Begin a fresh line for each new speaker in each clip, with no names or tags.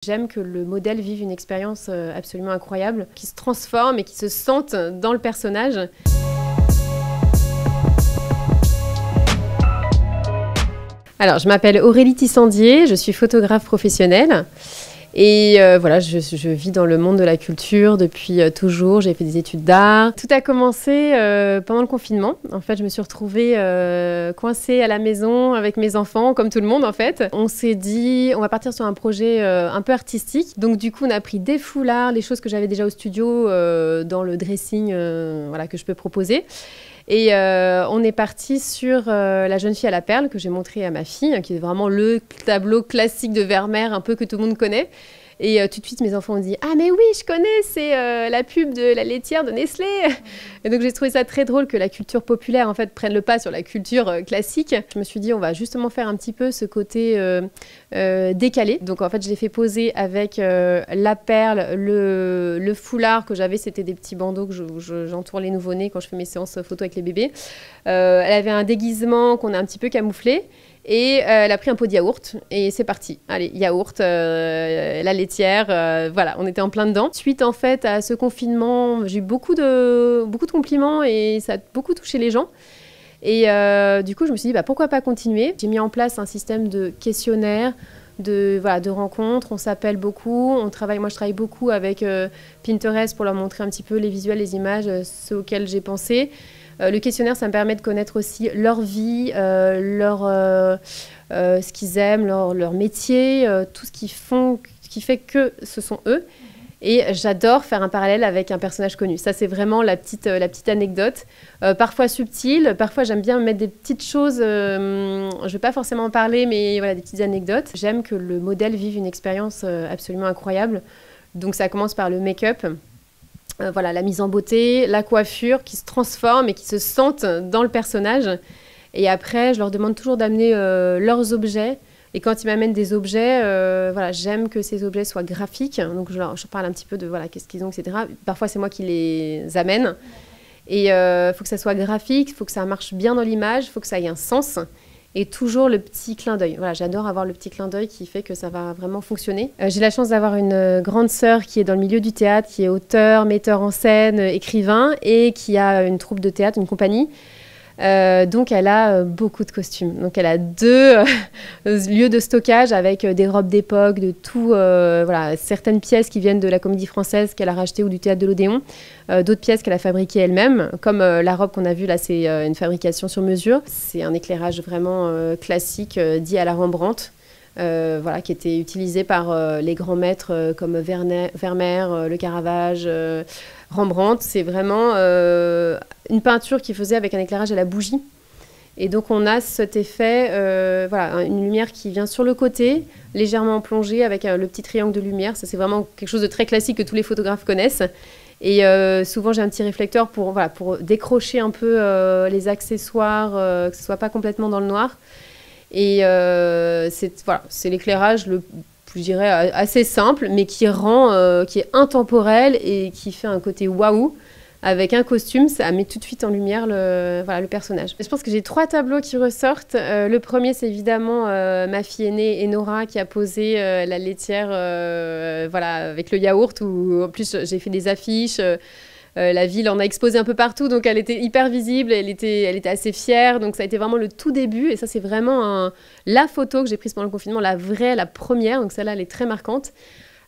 J'aime que le modèle vive une expérience absolument incroyable, qui se transforme et qui se sente dans le personnage. Alors, je m'appelle Aurélie Tissandier, je suis photographe professionnelle. Et voilà, je vis dans le monde de la culture depuis toujours. J'ai fait des études d'art. Tout a commencé pendant le confinement. En fait, je me suis retrouvée coincée à la maison avec mes enfants, comme tout le monde en fait. On s'est dit, on va partir sur un projet un peu artistique. Donc du coup, on a pris des foulards, les choses que j'avais déjà au studio dans le dressing voilà, que je peux proposer. Et on est parti sur La jeune fille à la perle que j'ai montré à ma fille, qui est vraiment le tableau classique de Vermeer, un peu que tout le monde connaît. Et tout de suite, mes enfants ont dit « Ah mais oui, je connais, c'est la pub de la laitière de Nestlé !» Et donc j'ai trouvé ça très drôle que la culture populaire en fait prenne le pas sur la culture classique. Je me suis dit on va justement faire un petit peu ce côté décalé. Donc en fait, je l'ai fait poser avec la perle, le foulard que j'avais, c'était des petits bandeaux que j'entoure les nouveau-nés quand je fais mes séances photo avec les bébés. Elle avait un déguisement qu'on a un petit peu camouflé. Et elle a pris un pot de yaourt et c'est parti. Allez, yaourt, la laitière, voilà, on était en plein dedans. Suite en fait à ce confinement, j'ai eu beaucoup de compliments et ça a beaucoup touché les gens. Et du coup, je me suis dit, bah, pourquoi pas continuer. J'ai mis en place un système de questionnaire, de rencontres. On s'appelle beaucoup, moi je travaille beaucoup avec Pinterest pour leur montrer un petit peu les visuels, les images, ceux auxquels j'ai pensé. Le questionnaire, ça me permet de connaître aussi leur vie, ce qu'ils aiment, leur métier, tout ce qu'ils font, ce qui fait que ce sont eux. Et j'adore faire un parallèle avec un personnage connu. Ça, c'est vraiment la petite anecdote. Parfois subtile, parfois j'aime bien mettre des petites choses, je ne vais pas forcément en parler, mais voilà, des petites anecdotes. J'aime que le modèle vive une expérience absolument incroyable. Donc ça commence par le make-up. Voilà, la mise en beauté, la coiffure qui se transforme et qui se sentent dans le personnage. Et après, je leur demande toujours d'amener leurs objets. Et quand ils m'amènent des objets, voilà, j'aime que ces objets soient graphiques. Donc, je parle un petit peu de voilà, qu'est-ce qu'ils ont, etc. Parfois, c'est moi qui les amène. Et il faut que ça soit graphique, il faut que ça marche bien dans l'image, il faut que ça ait un sens. Et toujours le petit clin d'œil. Voilà, j'adore avoir le petit clin d'œil qui fait que ça va vraiment fonctionner. J'ai la chance d'avoir une grande sœur qui est dans le milieu du théâtre, qui est auteur, metteur en scène, écrivain, et qui a une troupe de théâtre, une compagnie. Donc elle a beaucoup de costumes. Donc elle a 2 lieux de stockage avec des robes d'époque, de tout, voilà, certaines pièces qui viennent de la Comédie Française qu'elle a rachetées ou du théâtre de l'Odéon, d'autres pièces qu'elle a fabriquées elle-même, comme la robe qu'on a vue là, c'est une fabrication sur mesure. C'est un éclairage vraiment classique dit à la Rembrandt. Voilà, qui était utilisé par les grands maîtres comme Vermeer, Le Caravage, Rembrandt. C'est vraiment une peinture qu'il faisait avec un éclairage à la bougie. Et donc on a cet effet, voilà, une lumière qui vient sur le côté, légèrement plongée avec le petit triangle de lumière. Ça, c'est vraiment quelque chose de très classique que tous les photographes connaissent. Et souvent, j'ai un petit réflecteur pour décrocher un peu les accessoires, que ce ne soit pas complètement dans le noir. Et c'est l'éclairage, je dirais, assez simple, mais qui est intemporel et qui fait un côté waouh. Avec un costume, ça met tout de suite en lumière le personnage. Je pense que j'ai 3 tableaux qui ressortent. Le premier, c'est évidemment ma fille aînée, Enora, qui a posé la laitière voilà, avec le yaourt, où en plus j'ai fait des affiches. La ville en a exposé un peu partout, donc elle était hyper visible, elle était assez fière, donc ça a été vraiment le tout début, et ça c'est vraiment la photo que j'ai prise pendant le confinement, la vraie, la première, donc celle-là elle est très marquante.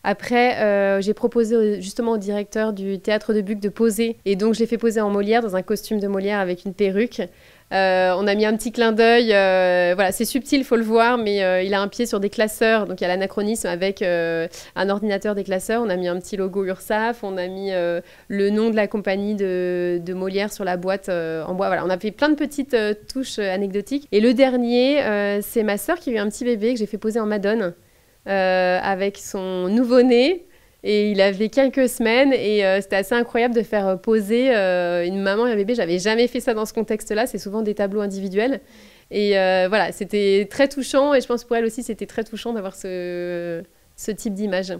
Après, j'ai proposé justement au directeur du Théâtre de Buc de poser, et donc je l'ai fait poser en Molière, dans un costume de Molière avec une perruque. On a mis un petit clin d'œil, voilà, c'est subtil, il faut le voir, mais il a un pied sur des classeurs, donc il y a l'anachronisme avec un ordinateur des classeurs. On a mis un petit logo URSAF, on a mis le nom de la compagnie de Molière sur la boîte en bois. Voilà, on a fait plein de petites touches anecdotiques. Et le dernier, c'est ma sœur qui a eu un petit bébé que j'ai fait poser en Madone avec son nouveau-né. Et il avait quelques semaines et c'était assez incroyable de faire poser une maman et un bébé. J'avais jamais fait ça dans ce contexte-là. C'est souvent des tableaux individuels. Et voilà, c'était très touchant. Et je pense pour elle aussi, c'était très touchant d'avoir ce type d'image.